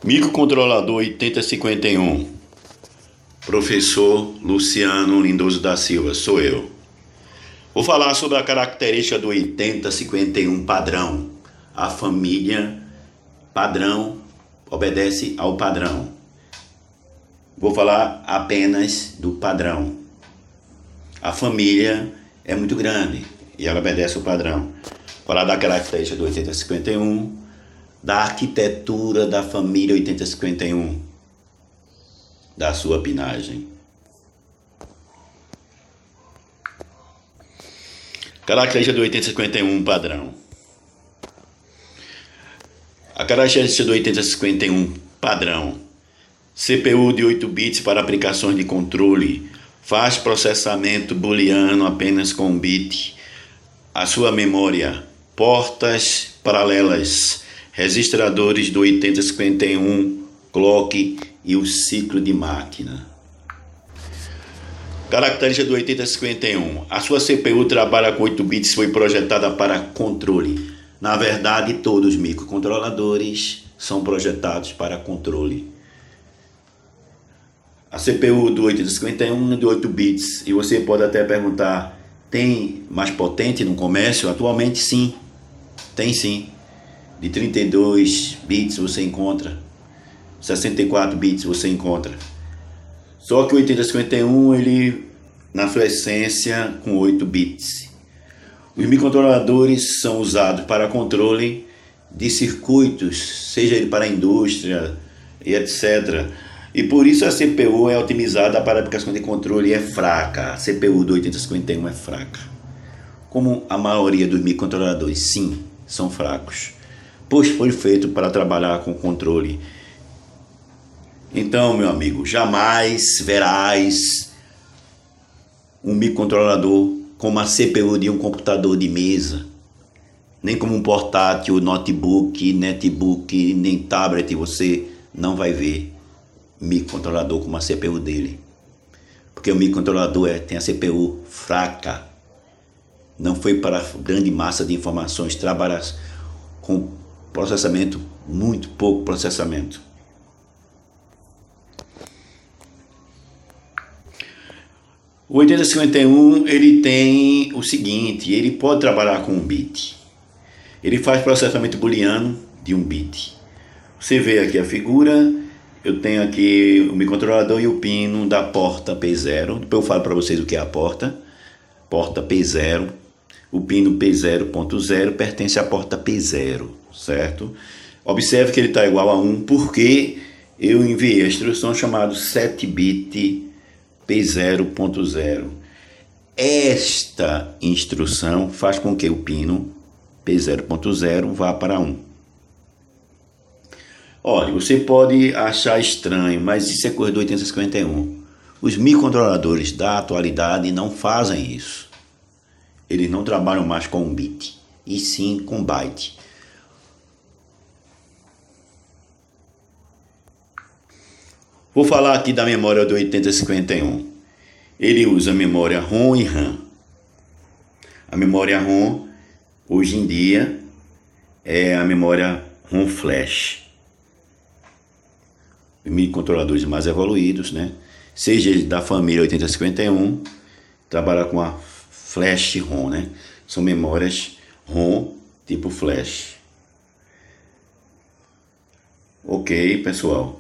Microcontrolador 8051. Professor Luciano Lindoso da Silva, sou eu. Vou falar sobre a característica do 8051 padrão. A família padrão obedece ao padrão. Vou falar apenas do padrão. A família é muito grande e ela obedece ao padrão. Vou falar da característica do 8051, da arquitetura da família 8051, da sua pinagem. Característica do 8051 padrão. A característica do 8051 padrão: CPU de 8 bits para aplicações de controle, faz processamento booleano apenas com um bit. A sua memória, portas paralelas, registradores do 8051, clock e o ciclo de máquina. Característica do 8051. A sua CPU trabalha com 8 bits e foi projetada para controle. Na verdade, todos os microcontroladores são projetados para controle. A CPU do 8051 é de 8 bits. E você pode até perguntar, tem mais potente no comércio? Atualmente sim, tem sim. De 32 bits você encontra, 64 bits você encontra. Só que o 8051, ele, na sua essência, com 8 bits. Os microcontroladores são usados para controle de circuitos, seja ele para a indústria e etc. E por isso a CPU é otimizada para a aplicação de controle e é fraca. A CPU do 8051 é fraca. Como a maioria dos microcontroladores, sim, são fracos, pois foi feito para trabalhar com controle. Então, meu amigo, jamais verás um microcontrolador como a CPU de um computador de mesa, nem como um portátil, notebook, netbook, nem tablet. Você não vai ver microcontrolador como a CPU dele, porque o microcontrolador tem a CPU fraca. Não foi para grande massa de informações, trabalha com processamento, muito pouco processamento. O 8051, ele tem o seguinte: ele pode trabalhar com um bit. Ele faz processamento booleano de um bit. Você vê aqui a figura, eu tenho aqui o microcontrolador e o pino da porta P0. Depois eu falo para vocês o que é a porta P0. O pino P0.0 pertence à porta P0, certo? Observe que ele está igual a 1 porque eu enviei a instrução chamada 7-bit P0.0. Esta instrução faz com que o pino P0.0 vá para 1. Olha, você pode achar estranho, mas isso é coisa do 8051. Os microcontroladores da atualidade não fazem isso. Eles não trabalham mais com um bit, e sim com byte. Vou falar aqui da memória do 8051. Ele usa memória ROM e RAM. A memória ROM, hoje em dia, é a memória ROM Flash. Os microcontroladores mais evoluídos, né? Seja ele da família 8051, trabalha com a Flash ROM, né? São memórias ROM tipo Flash. Ok, pessoal.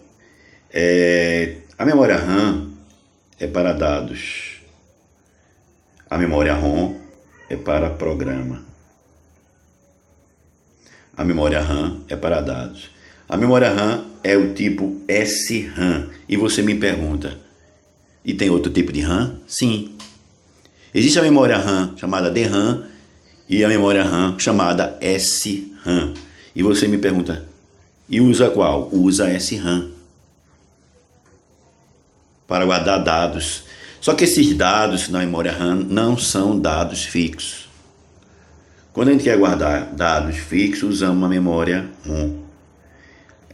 A memória RAM é para dados. A memória ROM é para programa. A memória RAM é para dados. A memória RAM é o tipo SRAM. E você me pergunta, e tem outro tipo de RAM? Sim. Existe a memória RAM chamada DRAM e a memória RAM chamada SRAM. E você me pergunta, e usa qual? Usa SRAM para guardar dados. Só que esses dados na memória RAM não são dados fixos. Quando a gente quer guardar dados fixos, usamos uma memória ROM.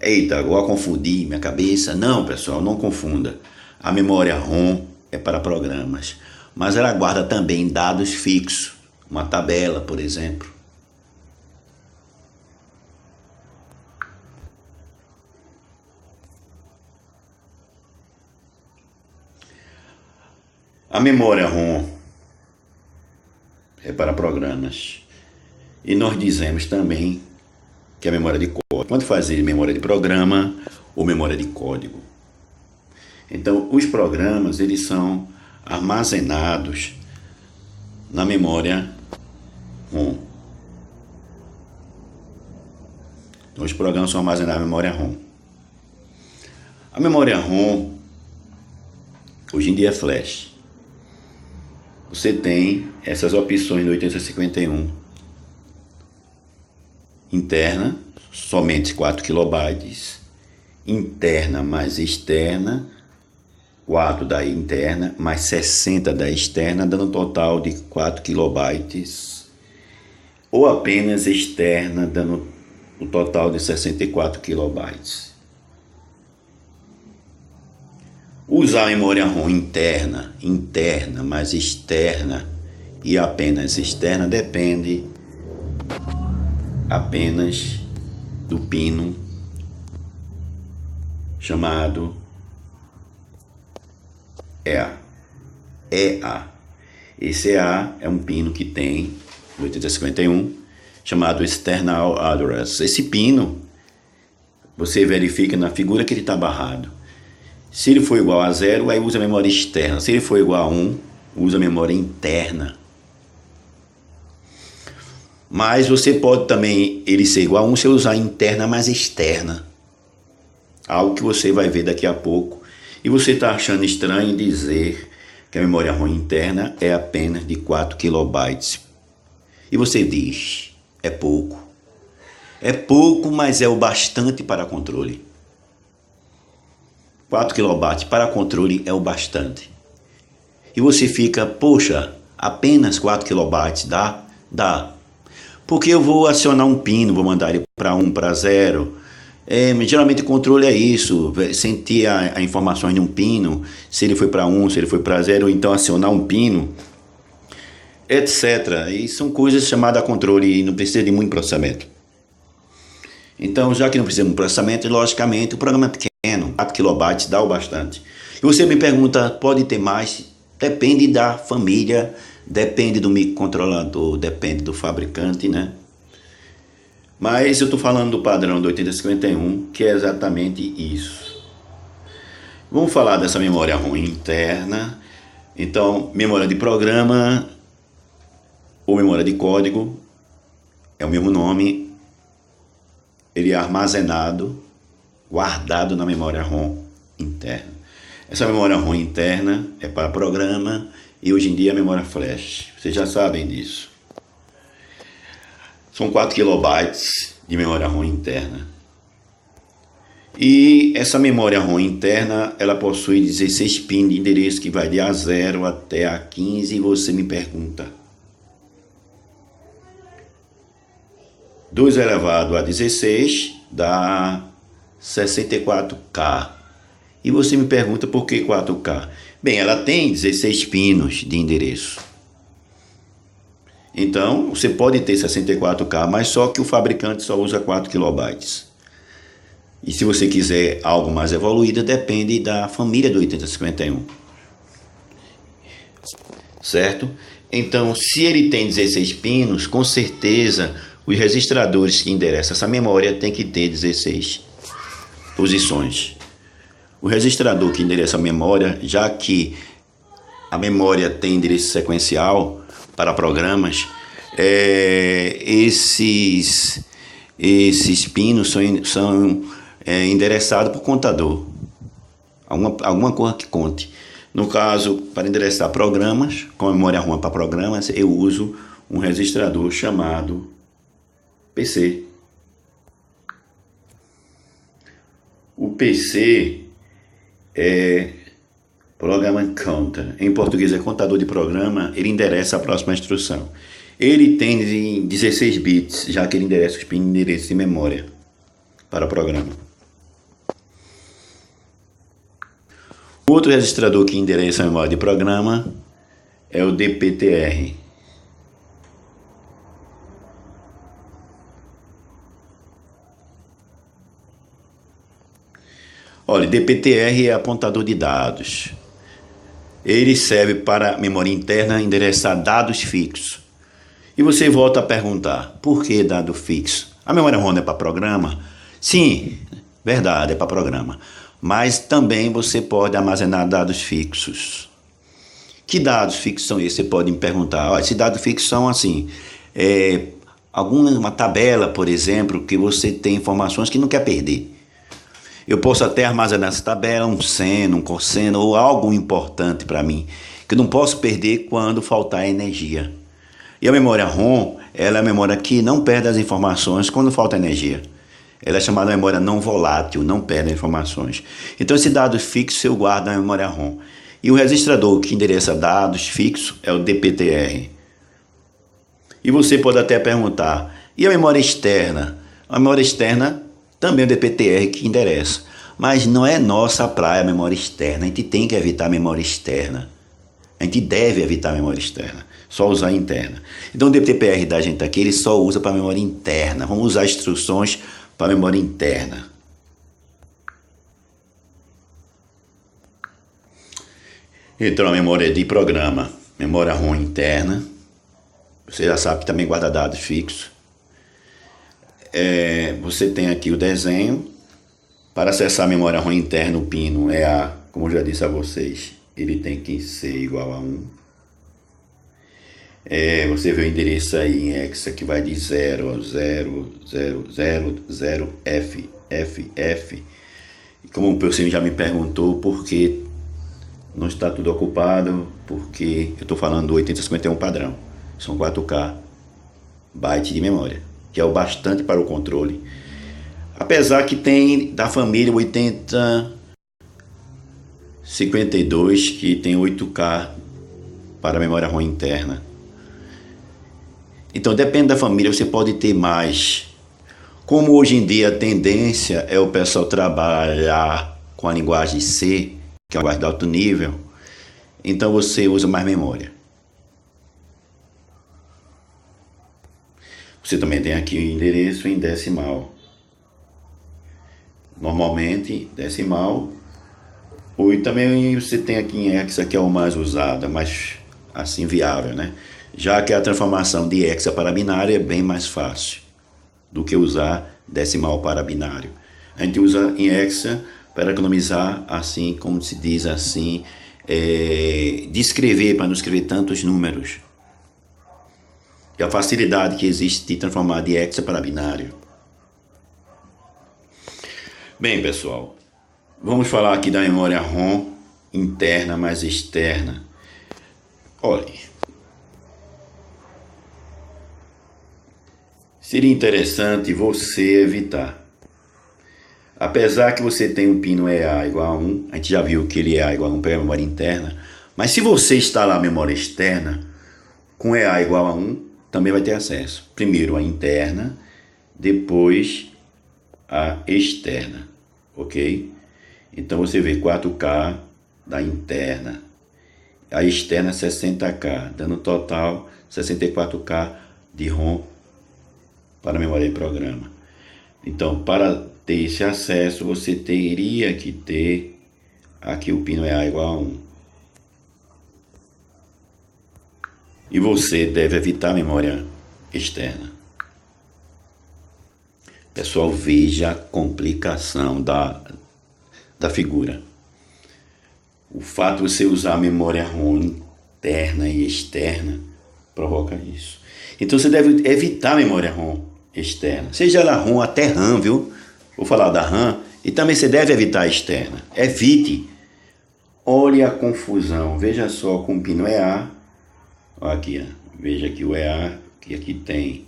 Eita, vou confundir minha cabeça. Não, pessoal, não confunda. A memória ROM é para programas, mas ela guarda também dados fixos, uma tabela, por exemplo. A memória ROM é para programas. E nós dizemos também que a memória de código. Quando fazer memória de programa ou memória de código. Então, os programas, eles são armazenados na memória ROM. Então, os programas são armazenados na memória ROM. A memória ROM, hoje em dia é flash. Você tem essas opções do 8051. Interna, somente 4 KB. Interna mais externa, 4 da interna, mais 60 da externa, dando um total de 4 KB. Ou apenas externa, dando um total de 64 KB. Usar a memória ROM interna mais externa e apenas externa depende apenas do pino chamado EA. Esse EA é um pino que tem no 8051 chamado External Address. Esse pino você verifica na figura que ele está barrado. Se ele for igual a 0, aí usa a memória externa. Se ele for igual a 1, usa a memória interna. Mas você pode também, ele ser igual a 1, se usar interna mais externa. Algo que você vai ver daqui a pouco. E você está achando estranho dizer que a memória ROM interna é apenas de 4 KB. E você diz, é pouco. É pouco, mas é o bastante para controle. 4 KB para controle é o bastante. E você fica, poxa, apenas 4 KB dá? Dá. Porque eu vou acionar um pino, vou mandar ele para 1, para 0. Geralmente o controle é isso, sentir a informações de um pino, se ele foi para 1, se ele foi para 0, ou então acionar um pino, etc. E são coisas chamadas a controle e não precisa de muito processamento. Então, já que não precisa de muito processamento, logicamente o programa é pequeno, 4 KB dá o bastante. E você me pergunta, pode ter mais? Depende da família, depende do microcontrolador, depende do fabricante, né? Mas eu estou falando do padrão do 8051, que é exatamente isso. Vamos falar dessa memória ROM interna. Então, memória de programa ou memória de código é o mesmo nome. Ele é armazenado, guardado na memória ROM interna. Essa memória ROM interna é para programa e hoje em dia é memória flash. Vocês já sabem disso. São 4 KB de memória ROM interna. E essa memória ROM interna, ela possui 16 pinos de endereço que vai de A0 até A15 e você me pergunta. 2 elevado a 16 dá 64K. E você me pergunta por que 4K? Bem, ela tem 16 pinos de endereço. Então, você pode ter 64K, mas só que o fabricante só usa 4 KB. E se você quiser algo mais evoluído, depende da família do 8051. Certo? Então, se ele tem 16 pinos, com certeza os registradores que endereçam essa memória tem que ter 16 posições. O registrador que endereça a memória, já que a memória tem endereço sequencial para programas, esses pinos são endereçados por contador. Alguma coisa que conte. No caso, para endereçar programas, com a memória ROM para programas, eu uso um registrador chamado PC. O PC é Program Counter. Em português é contador de programa. Ele endereça a próxima instrução. Ele tem 16 bits, já que ele endereça os pinos de endereço de memória para o programa. Outro registrador que endereça a memória de programa é o DPTR. Olha, DPTR é apontador de dados. Ele serve para a memória interna endereçar dados fixos. E você volta a perguntar, por que dado fixo? A memória ROM é para programa? Sim, verdade, é para programa. Mas também você pode armazenar dados fixos. Que dados fixos são esses? Você pode me perguntar. Olha, esses dados fixos são assim, alguma tabela, por exemplo, que você tem informações que não quer perder. Eu posso até armazenar essa tabela, um seno, um cosseno ou algo importante para mim, que eu não posso perder quando faltar energia. E a memória ROM, ela é a memória que não perde as informações quando falta energia. Ela é chamada memória não volátil, não perde informações. Então esse dado fixo eu guardo na memória ROM. E o registrador que endereça dados fixos é o DPTR. E você pode até perguntar, e a memória externa? A memória externa também é o DPTR que endereça. Mas não é nossa praia a memória externa. A gente tem que evitar a memória externa. A gente deve evitar a memória externa. Só usar a interna. Então o DPTR da gente aqui, ele só usa para a memória interna. Vamos usar instruções para a memória interna. Então a memória de programa, memória ROM interna. Você já sabe que também guarda dados fixos. Você tem aqui o desenho. Para acessar a memória ROM interna, o pino como eu já disse a vocês, ele tem que ser igual a 1. Você vê o endereço aí em hexa que vai de 0 a 0, 0, 0, 0, F, F, F. E como o pessoal já me perguntou por que não está tudo ocupado, porque eu estou falando do 8051 padrão. São 4K byte de memória, que é o bastante para o controle. Apesar que tem da família 8052 que tem 8K para a memória ROM interna. Então depende da família, você pode ter mais. Como hoje em dia a tendência é o pessoal trabalhar com a linguagem C, que é uma linguagem de alto nível, então você usa mais memória. Você também tem aqui o endereço em decimal. Normalmente decimal. E também você tem aqui em hexa, que é o mais usado, mais assim viável, né? Já que a transformação de hexa para binário é bem mais fácil do que usar decimal para binário. A gente usa em hexa para economizar, assim, como se diz assim, de escrever, para não escrever tantos números. E a facilidade que existe de transformar de hexa para binário. Bem, pessoal, vamos falar aqui da memória ROM interna mais externa. Olha, seria interessante você evitar. Apesar que você tem um pino EA igual a 1, a gente já viu que ele é EA igual a 1 para a memória interna, mas se você instalar a memória externa com EA igual a 1, também vai ter acesso. Primeiro a interna, depois a externa, ok? Então você vê 4K da interna, a externa 60K, dando total 64K de ROM para a memória de programa. Então, para ter esse acesso, você teria que ter aqui o pino EA igual a 1. E você deve evitar a memória externa. Pessoal, veja a complicação da figura. O fato de você usar a memória ROM interna e externa provoca isso. Então você deve evitar a memória ROM externa. Seja ela ROM até RAM, viu? Vou falar da RAM. E também você deve evitar a externa. Evite. Olhe a confusão. Veja só com o pino EA. Aqui, ó. Veja que o EA, que aqui tem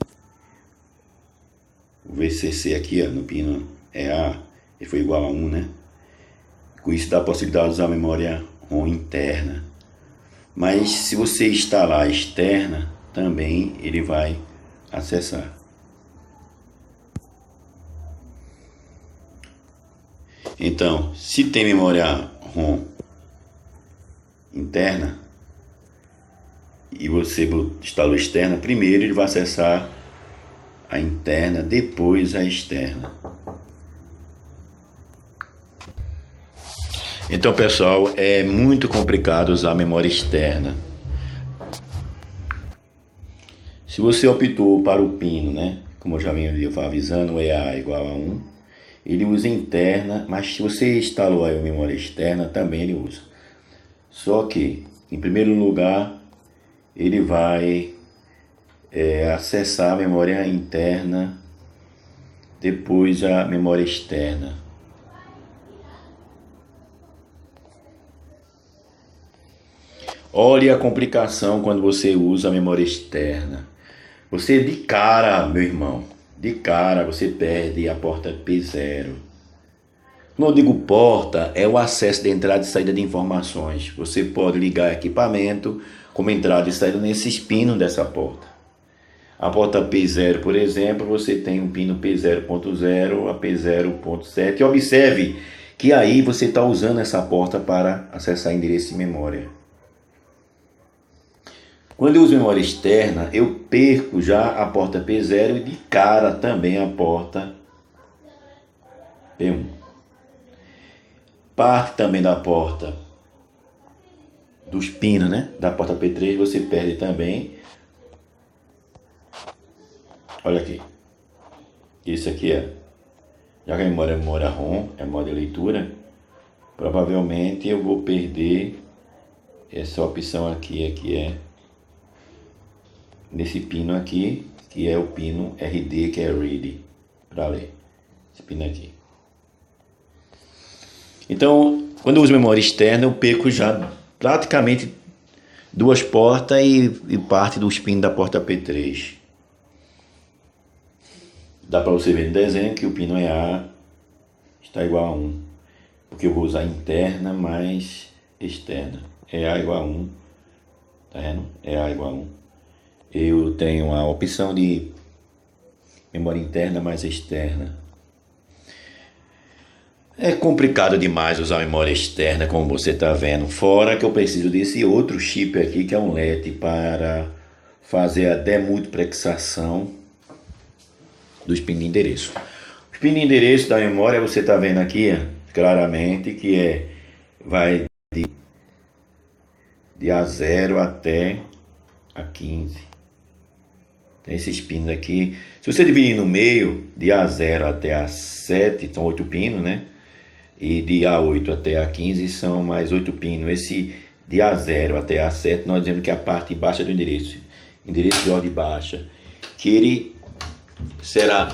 o VCC aqui, ó, no pino EA, ele foi igual a 1, né? Com isso dá a possibilidade de usar a memória ROM interna. Mas se você instalar a externa, também ele vai acessar. Então, se tem memória ROM interna e você instalou externa, primeiro ele vai acessar a interna, depois a externa. Então, pessoal, é muito complicado usar a memória externa. Se você optou para o pino, né? Como eu já venho avisando, o EA igual a 1. Ele usa interna, mas se você instalou aí a memória externa, também ele usa. Só que, em primeiro lugar, ele vai acessar a memória interna, depois a memória externa. Olha a complicação quando você usa a memória externa. Você de cara, meu irmão, de cara você perde a porta P0. Quando eu digo porta, é o acesso de entrada e saída de informações. Você pode ligar equipamento como entrada e saída nesses pinos dessa porta. A porta P0, por exemplo, você tem um pino P0.0 a P0.7. Observe que aí você está usando essa porta para acessar endereço de memória. Quando eu uso memória externa, eu perco já a porta P0 e de cara também a porta P1. Parte também da porta dos pinos, né? Da porta P3 você perde também. Olha aqui. Isso aqui já que a memória é memória ROM, é memória de leitura, provavelmente eu vou perder essa opção aqui, que é nesse pino aqui, que é o pino RD, que é Read, para ler. Esse pino aqui. Então, quando eu uso memória externa, eu perco já praticamente duas portas e parte dos pinos da porta P3. Dá para você ver no desenho que o pino EA está igual a 1. Porque eu vou usar interna mais externa. EA igual a 1. Tá vendo? EA igual a 1. Eu tenho a opção de memória interna mais externa. É complicado demais usar memória externa, como você está vendo. Fora que eu preciso desse outro chip aqui, que é um LED, para fazer a demultiplexação dos pinos de endereço. Os pinos de endereço da memória, você está vendo aqui claramente que vai de A0 até a 15. Tem esses pinos aqui. Se você dividir no meio, de A0 até A7, são 8 pinos, né? E de A8 até A15 são mais 8 pinos. Esse de A0 até A7, nós dizemos que é a parte baixa do endereço. Endereço de ordem baixa. Que ele será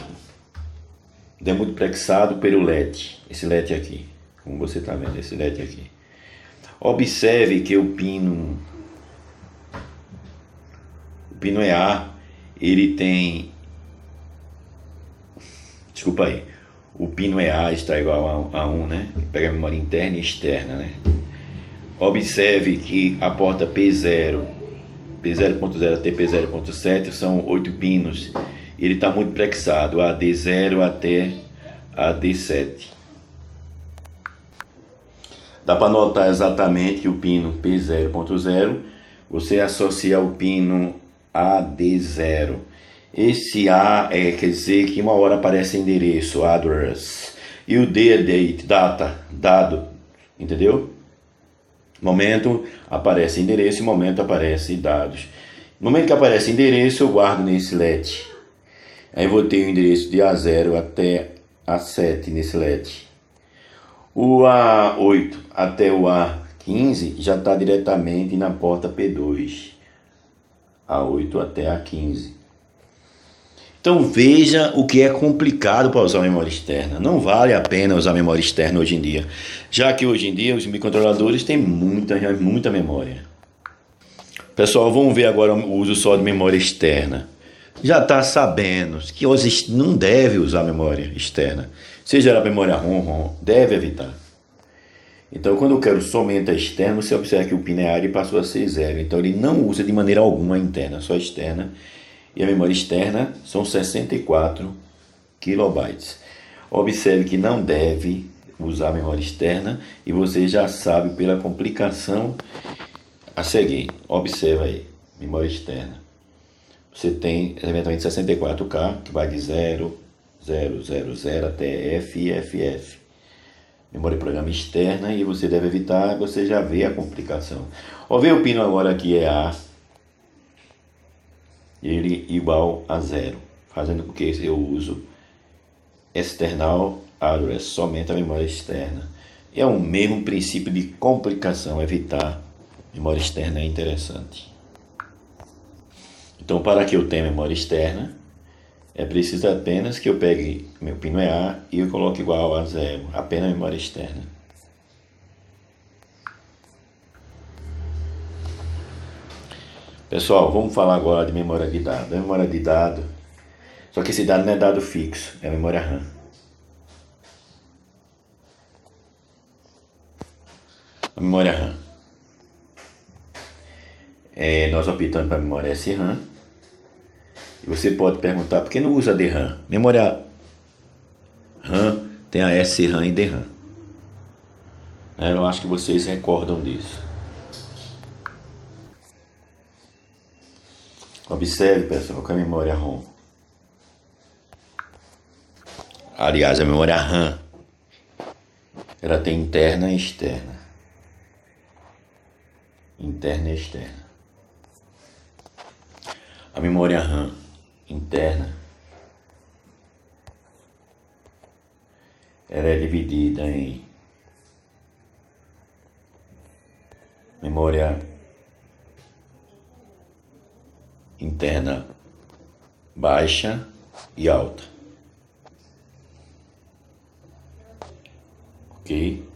demultiplexado pelo LED. Esse LED aqui. Como você está vendo, esse LED aqui. Observe que o pino EA, ele tem... Desculpa aí. O pino EA está igual a 1, né? Pega a memória interna e externa, né? Observe que a porta P0, P0.0 até P0.7 são 8 pinos. Ele está multiplexado a D0 até a D7. Dá para notar exatamente que o pino P0.0 você associa ao pino AD0. Esse A quer dizer que uma hora aparece endereço, address. E o D é date, data, dado. Entendeu? Momento aparece endereço e momento aparece dados. No momento que aparece endereço, eu guardo nesse LED. Aí eu vou ter o endereço de A0 até A7 nesse LED. O A8 até o A15 já está diretamente na porta P2. A8 até A15. Então veja o que é complicado para usar a memória externa. Não vale a pena usar a memória externa hoje em dia. Já que hoje em dia os microcontroladores têm muita memória. Pessoal, vamos ver agora o uso só de memória externa. Já está sabendo que hoje não deve usar memória externa. Seja a memória ROM, deve evitar. Então, quando eu quero somente a externa, você observa que o pino EA passou a ser 0. Então, ele não usa de maneira alguma a interna, só a externa. E a memória externa são 64 kilobytes. Observe que não deve usar a memória externa e você já sabe pela complicação a seguir. Observa aí, memória externa. Você tem eventualmente 64K, que vai de 0, 0, 0, 0 até F e FF. Memória de programa externa, e você deve evitar, você já vê a complicação. Ó, ver o pino agora aqui é A, ele igual a 0, fazendo com que eu uso external address, somente a memória externa. É o mesmo princípio de complicação, evitar memória externa é interessante. Então, para que eu tenha memória externa, é preciso apenas que eu pegue, meu pino é A, e eu coloque igual a 0, apenas memória externa. Pessoal, vamos falar agora de memória de dado. A memória de dado, só que esse dado não é dado fixo, é a memória RAM. A memória RAM. Nós optamos para a memória SRAM. E você pode perguntar, por que não usa DRAM? Memória RAM tem a SRAM e DRAM. Eu acho que vocês recordam disso. Observe, pessoal, que a memória ROM, aliás, a memória RAM, ela tem interna e externa. Interna e externa. A memória RAM interna, ela é dividida em memória interna baixa e alta. Ok?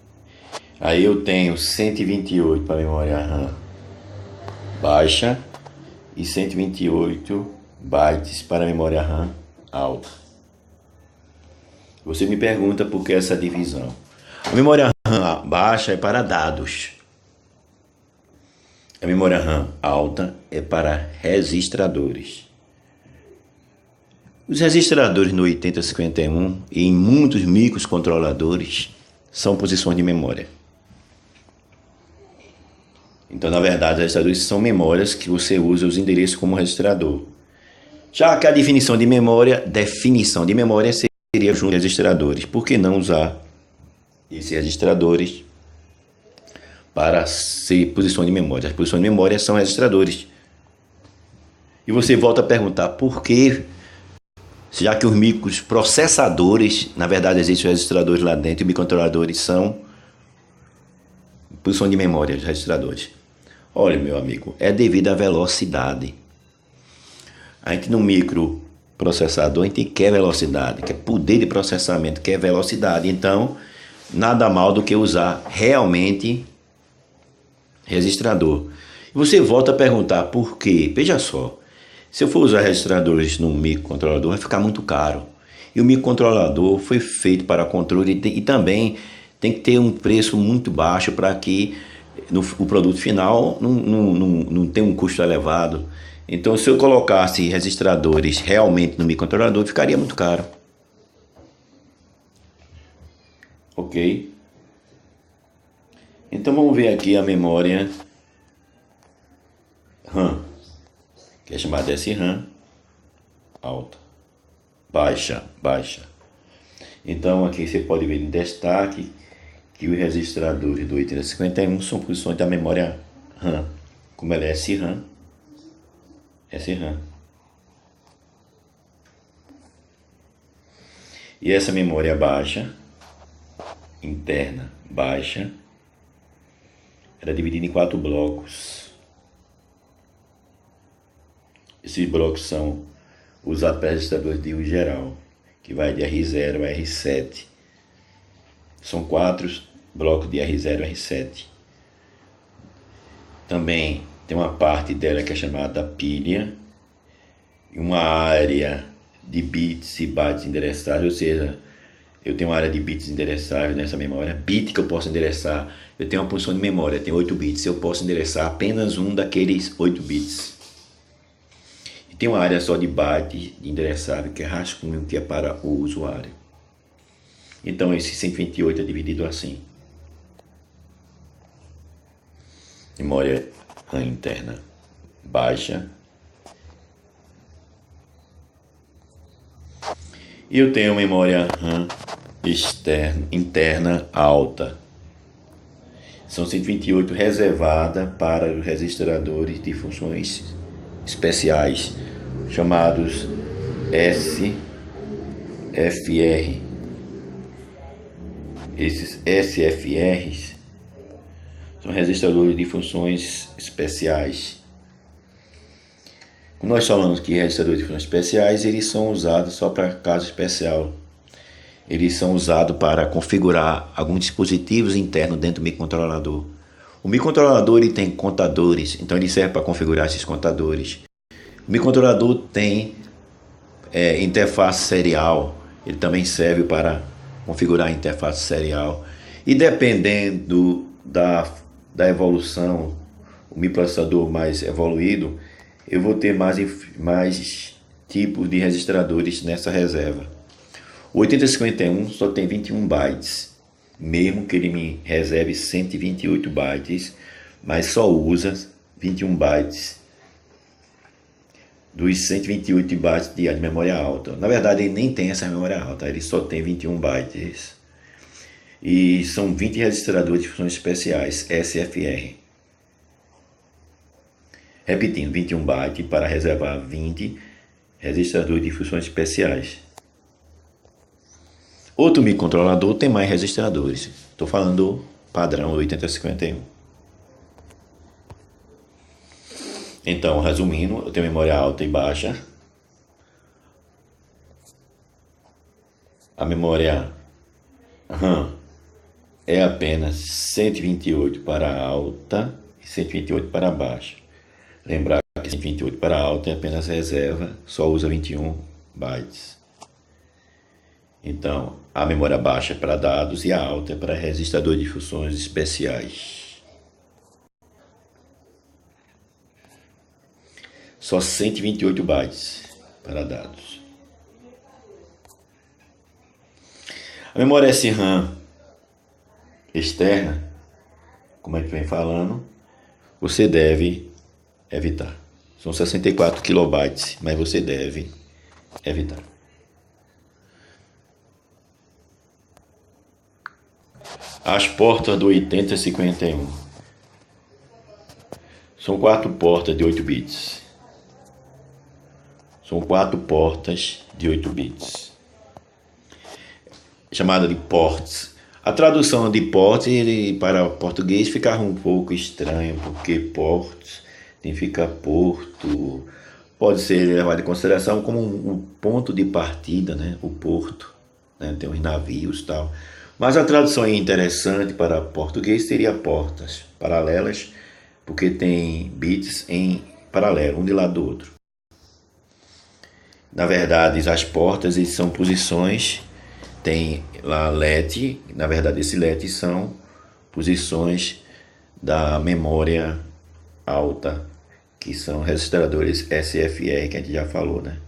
Aí eu tenho 128 para a memória RAM baixa e 128 bytes para a memória RAM alta. Você me pergunta por que essa divisão. A memória RAM baixa é para dados. A memória RAM alta é para registradores. Os registradores no 8051 e em muitos microcontroladores são posições de memória. Então, na verdade, os registradores são memórias que você usa os endereços como registrador. Já que a definição de memória seria junto de registradores. Por que não usar esses registradores para ser posição de memória? As posições de memória são registradores. E você volta a perguntar por que, já que os microprocessadores, na verdade existem registradores lá dentro, e microcontroladores são posição de memória, os registradores. Olha, meu amigo, é devido à velocidade. A gente no microprocessador, a gente quer velocidade, quer poder de processamento, quer velocidade. Então, nada mal do que usar realmente registrador. E você volta a perguntar por quê? Veja só, se eu for usar registradores no microcontrolador, vai ficar muito caro. E o microcontrolador foi feito para controle e também tem que ter um preço muito baixo para que o produto final não tenha um custo elevado. Então, se eu colocasse registradores realmente no microcontrolador, ficaria muito caro. Ok? Então, vamos ver aqui a memória RAM, que é chamada SRAM alta, baixa. Então, aqui você pode ver em destaque que os registradores do 8051 são posições da memória RAM, como ela é SRAM. E essa memória baixa, interna baixa, era dividida em 4 blocos. Esses blocos são usados para registradores de uso geral, que vai de R0 a R7. São 4 blocos de R0 a R7. Também tem uma parte dela que é chamada pilha, e uma área de bits e bytes endereçáveis, ou seja, eu tenho uma área de bits endereçáveis nessa memória, bit que eu posso endereçar. Eu tenho uma posição de memória, tem 8 bits, eu posso endereçar apenas um daqueles 8 bits. E tem uma área só de bytes endereçável, que é rascunho, que é para o usuário. Então esse 128 é dividido assim. Memória RAM interna baixa. E eu tenho memória RAM interna alta. São 128 reservadas para os registradores de funções especiais, chamados SFR. Esses SFRs são registradores de funções especiais. Como nós falamos que registradores de funções especiais, eles são usados só para caso especial. Eles são usados para configurar alguns dispositivos internos dentro do microcontrolador. O microcontrolador ele tem contadores, então ele serve para configurar esses contadores. O microcontrolador tem interface serial, ele também serve para configurar a interface serial. E dependendo da evolução, o microprocessador mais evoluído, eu vou ter mais tipos de registradores nessa reserva. O 8051 só tem 21 bytes, mesmo que ele me reserve 128 bytes, mas só usa 21 bytes dos 128 bytes de memória alta. Na verdade, ele nem tem essa memória alta, ele só tem 21 bytes. E são 20 registradores de funções especiais, SFR. Repetindo, 21 bytes para reservar 20 registradores de funções especiais. Outro microcontrolador tem mais registradores. Estou falando do padrão 8051. Então, resumindo, eu tenho memória alta e baixa. A memória RAM é apenas 128 para alta e 128 para baixa. Lembrar que 128 para alta é apenas reserva, só usa 21 bytes. Então, a memória baixa é para dados e a alta é para registrador de funções especiais. Só 128 bytes para dados. A memória SRAM externa, como a gente vem falando, você deve evitar. São 64 kilobytes, mas você deve evitar. As portas do 8051 são 4 portas de 8 bits. São 4 portas de 8 bits. Chamada de ports. A tradução de ports para o português ficava um pouco estranho, porque ports significa porto. Pode ser levado em consideração como um ponto de partida, né? O porto, né? Tem os navios e tal. Mas a tradução interessante para português seria portas paralelas, porque tem bits em paralelo, um de lado do outro. Na verdade, as portas são posições, tem lá LED, na verdade esse LED são posições da memória alta, que são registradores SFR, que a gente já falou, né?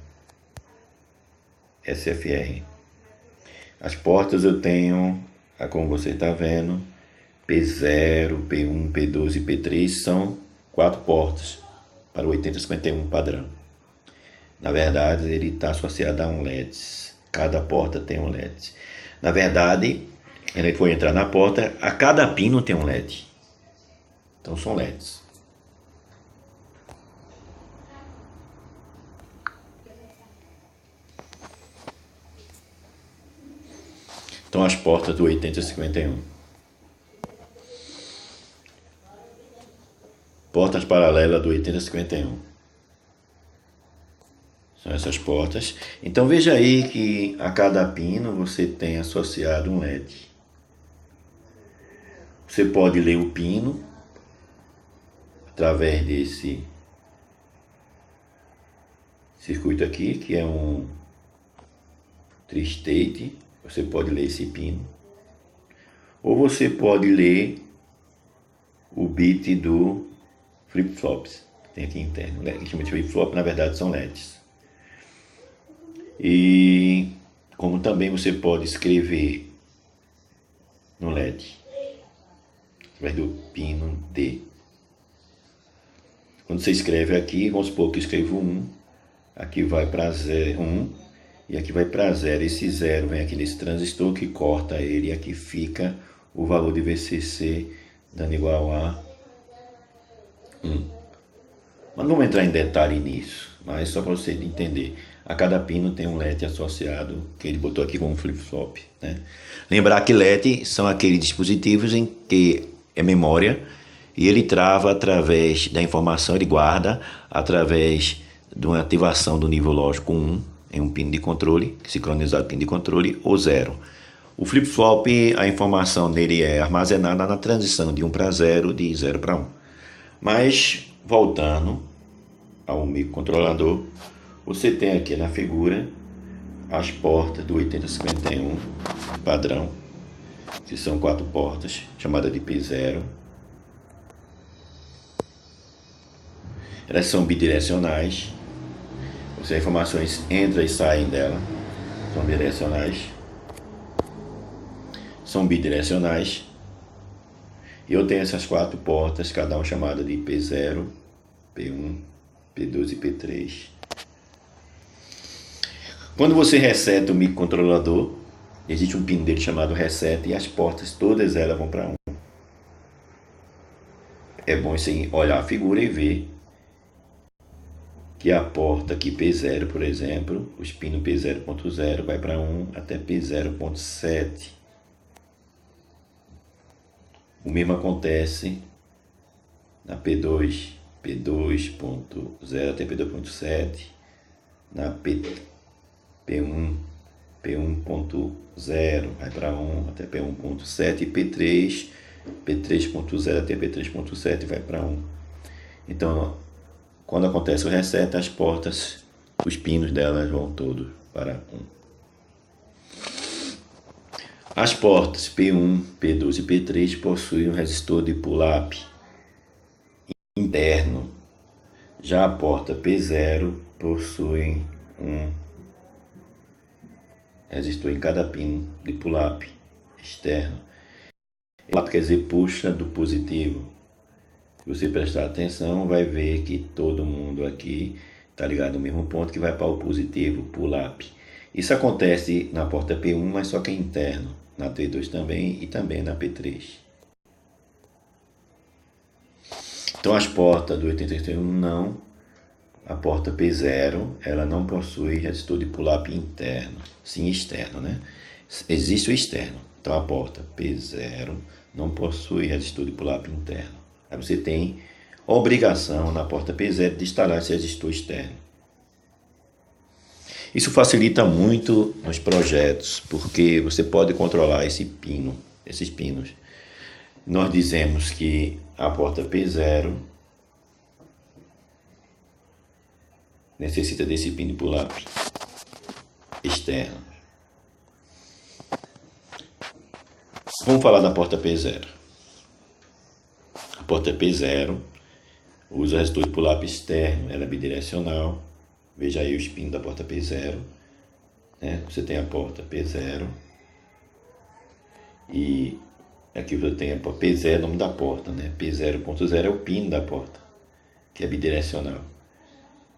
SFR. As portas eu tenho, como você está vendo, P0, P1, P2 e P3 são 4 portas para o 8051 padrão. Na verdade, ele está associado a um LED. Cada porta tem um LED. Na verdade, ele for entrar na porta, a cada pino tem um LED. Então são LEDs. Então as portas do 8051. Portas paralelas do 8051. São essas portas. Então veja aí que a cada pino você tem associado um LED. Você pode ler o pino através desse circuito aqui, que é um tri-state. Você pode ler esse pino. Ou você pode ler o bit do flip-flops. Tem aqui interno. O que chama de flip-flop, na verdade, são LEDs. E como também você pode escrever no LED, através do pino D. Quando você escreve aqui, vamos supor que eu escrevo 1, aqui vai para 1, e aqui vai para 0. Esse 0 vem aqui nesse transistor que corta ele, e aqui fica o valor de VCC dando igual a 1. Mas não vamos entrar em detalhe nisso, mas só para você entender. A cada pino tem um LED associado, que ele botou aqui como flip-flop, né? Lembrar que LED são aqueles dispositivos em que é memória, e ele trava através da informação, ele guarda através de uma ativação do nível lógico 1 em um pino de controle, sincronizado pino de controle, ou 0. O flip-flop, a informação dele é armazenada na transição de 1 para 0, de 0 para 1. Mas, voltando ao microcontrolador, você tem aqui na figura as portas do 8051 padrão, que são 4 portas, chamada de P0. Elas são bidirecionais, ou seja, informações entram e saem dela, são bidirecionais. São bidirecionais. E eu tenho essas 4 portas, cada uma chamada de P0, P1, P2 e P3. Quando você reseta o microcontrolador, existe um pino dele chamado reset e as portas todas elas vão para 1. É bom você olhar a figura e ver que a porta aqui P0, por exemplo, os pinos P0.0 vai para 1 até P0.7. O mesmo acontece na P2, P2.0 até P2.7, na P1, P1.0 vai para 1 até P1.7 e P3, P3.0 até P3.7 vai para 1. Então, quando acontece o reset, as portas, os pinos delas vão todos para 1. As portas P1, P2 e P3 possuem um resistor de pull-up interno. Já a porta P0 possui um resistor em cada pino de pull-up externo. Pull-up quer dizer puxa do positivo. Se você prestar atenção, vai ver que todo mundo aqui está ligado no mesmo ponto, que vai para o positivo pull-up. Isso acontece na porta P1, mas só que é interno. Na T2 também e também na P3. Então as portas do 8031 não. A porta P0, ela não possui resistor de pull-up interno, sim externo, né? Existe o externo. Então a porta P0 não possui resistor de pull-up interno. Aí você tem obrigação na porta P0 de instalar esse resistor externo. Isso facilita muito nos projetos, porque você pode controlar esses pinos. Nós dizemos que a porta P0 necessita desse pino de pull-up externo. Vamos falar da porta P0. A porta P0 usa resistor de pull-up externo, ela é bidirecional. Veja aí os pinos da porta P0, né? Você tem a porta P0 e aqui você tem a porta P0, nome da porta, né? P0.0 é o pino da porta, que é bidirecional.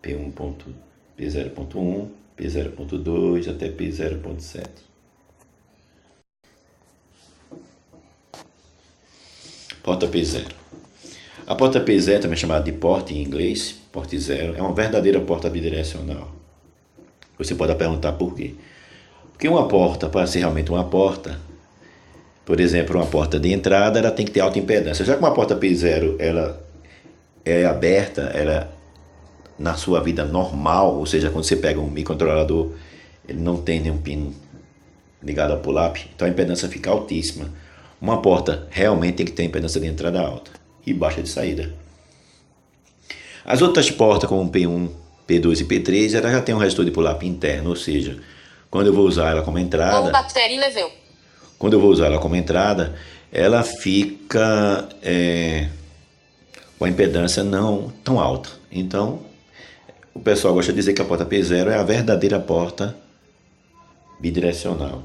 P0.1, P0.2 até P0.7. Porta P0. A porta P0, também chamada de porta em inglês, porta 0, é uma verdadeira porta bidirecional. Você pode perguntar por quê. Porque uma porta, para ser realmente uma porta, por exemplo, uma porta de entrada, ela tem que ter alta impedância. Já que uma porta P0 ela é aberta, ela na sua vida normal, ou seja, quando você pega um microcontrolador, ele não tem nenhum pino ligado a pull-up, então a impedância fica altíssima. Uma porta realmente tem que ter impedância de entrada alta e baixa de saída. As outras portas, como P1, P2 e P3, ela já tem um resistor de pull-up interno, ou seja, quando eu vou usar ela como entrada, ela fica com a impedância não tão alta. Então, o pessoal gosta de dizer que a porta P0 é a verdadeira porta bidirecional.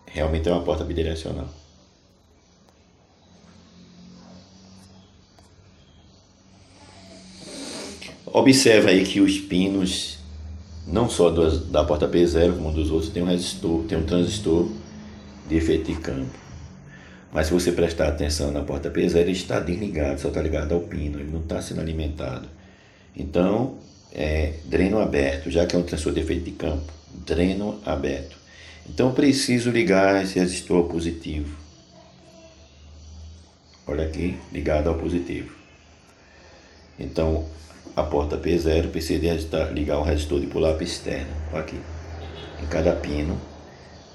Realmente é uma porta bidirecional. Observa aí que os pinos não só da porta P0 como dos outros, tem um resistor, tem um transistor de efeito de campo. Mas se você prestar atenção na porta P0, ele está desligado, só está ligado ao pino, ele não está sendo alimentado. Então, dreno aberto, já que é um transistor de efeito de campo, dreno aberto. Então, eu preciso ligar esse resistor positivo. Olha aqui, ligado ao positivo. Então, a porta P0 precisa ligar um resistor de pull-up externo, aqui, em cada pino,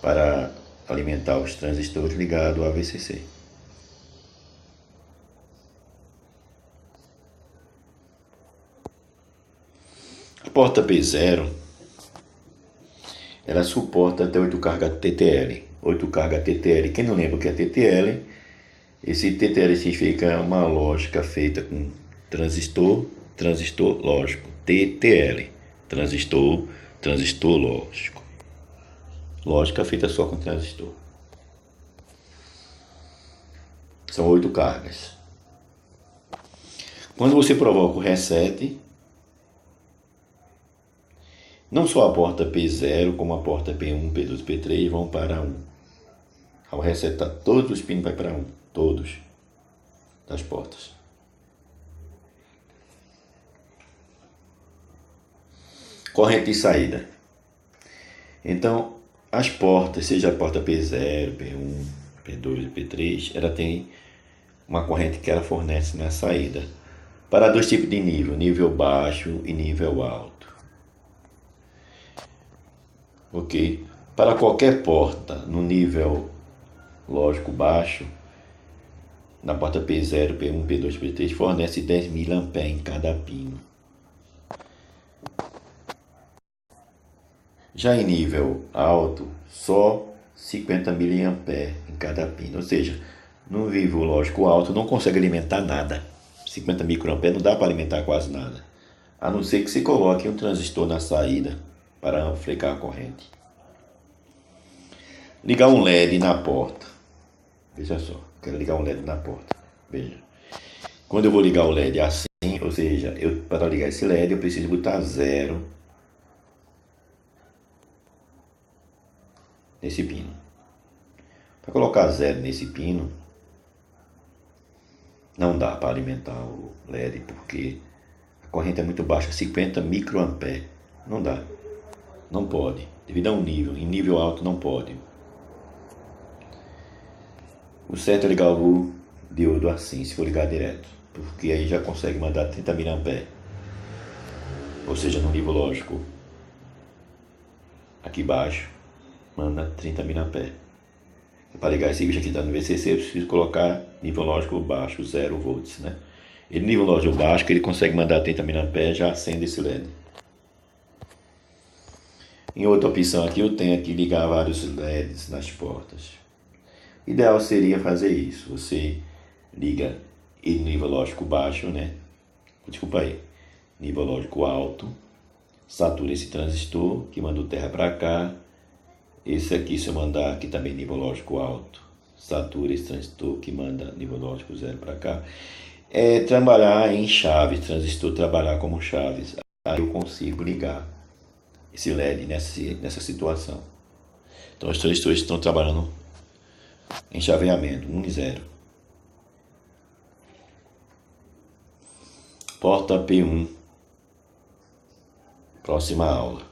para alimentar os transistores ligados ao VCC. A porta P0, ela suporta até 8 cargas TTL. 8 cargas TTL, quem não lembra o que é TTL? Esse TTL significa uma lógica feita com transistor lógico. TTL, transistor lógico. Lógica feita só com transistor. São 8 cargas. Quando você provoca o reset, não só a porta P0, como a porta P1, P2 e P3 vão para 1. Ao resetar, todos os pinos vão para 1. Todos das portas. Corrente de saída. Então, as portas, seja a porta P0, P1, P2 e P3, ela tem uma corrente que ela fornece na saída. Para 2 tipos de nível, nível baixo e nível alto. Ok? Para qualquer porta no nível lógico baixo, na porta P0, P1, P2, P3, fornece 10.000 A em cada pino. Já em nível alto, só 50 mA em cada pino. Ou seja, no nível lógico alto não consegue alimentar nada. 50 microampere não dá para alimentar quase nada. A não ser que se coloque um transistor na saída para amplificar a corrente. Ligar um LED na porta. Veja só, quero ligar um LED na porta. Veja. Quando eu vou ligar o LED assim, ou seja, para ligar esse LED eu preciso botar 0 nesse pino. Para colocar 0 nesse pino, não dá para alimentar o LED, porque a corrente é muito baixa, 50 microampere. Não dá. Não pode. Devido a um nível. Em nível alto não pode. O certo é ligar o diodo assim, se for ligar direto. Porque aí já consegue mandar 30 mA. Ou seja, no nível lógico. Aqui embaixo, manda 30 mA. Para ligar esse bicho aqui no VCC, eu preciso colocar nível lógico baixo, 0 volts, né? E nível lógico baixo, que ele consegue mandar 30 mA, já acende esse LED. Em outra opção aqui, eu tenho aqui ligar vários LEDs nas portas. O ideal seria fazer isso. Você liga em nível lógico baixo, né? Desculpa aí. Nível lógico alto. Satura esse transistor que manda o terra para cá. Esse aqui, se eu mandar aqui também nível lógico alto, satura esse transistor que manda nível lógico 0 para cá. É trabalhar em chaves, transistor trabalhar como chaves. Aí eu consigo ligar esse LED nessa situação. Então os transistores estão trabalhando em chaveamento, 1 e 0. Porta P1. Próxima aula.